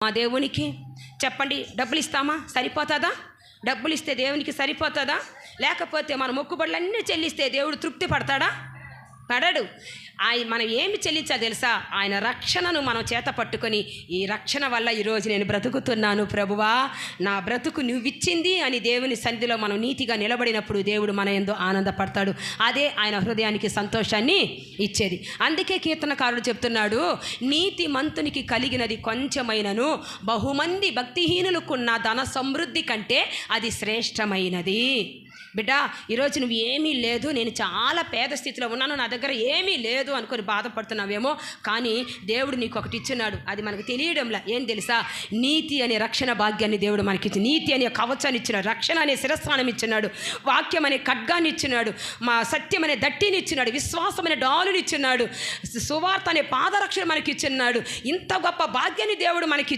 మా దేవునికి చెప్పండి, డబ్బులు ఇస్తామా? సరిపోతుందా? డబ్బులు ఇస్తే దేవునికి సరిపోతుందా? లేకపోతే మన మొక్కుబడులన్నీ చెల్లిస్తే దేవుడు తృప్తి పడతాడా? పడడు. మనం ఏమి చెల్లించాలి తెలుసా? ఆయన రక్షణను మనం చేత పట్టుకొని, ఈ రక్షణ వల్ల ఈరోజు నేను బ్రతుకుతున్నాను ప్రభువా, నా బ్రతుకు నువ్విచ్చింది అని దేవుని సన్నిధిలో మనం నీతిగా నిలబడినప్పుడు దేవుడు మన యందు ఆనందపడతాడు. అదే ఆయన హృదయానికి సంతోషాన్ని ఇచ్చేది. అందుకే కీర్తనకారుడు చెప్తున్నాడు, నీతి మంతునికి కలిగినది కొంచెమైనను బహుమంది భక్తిహీనులకున్న ధన సమృద్ధి కంటే అది శ్రేష్టమైనది. బిడ్డ, ఈరోజు నువ్వు ఏమీ లేదు, నేను చాలా పేద స్థితిలో ఉన్నాను, నా దగ్గర ఏమీ లేదు అనుకొని బాధపడుతున్నావేమో. కానీ దేవుడు నీకు ఒకటి ఇచ్చున్నాడు, అది మనకు తెలియడంలా. ఏం తెలుసా? నీతి అనే రక్షణ భాగ్యాన్ని దేవుడు మనకిచ్చి, నీతి అనే కవచాన్ని ఇచ్చినాడు, రక్షణ అనే శిరస్నానం ఇచ్చినాడు, వాక్యం అనే ఖడ్గాన్ని ఇచ్చినాడు, మా సత్యం అనే దట్టిని ఇచ్చినాడు, విశ్వాసం అనే డాలుని ఇచ్చినాడు, సువార్త అనే పాదరక్షణ మనకి ఇచ్చినాడు. ఇంత గొప్ప భాగ్యాన్ని దేవుడు మనకి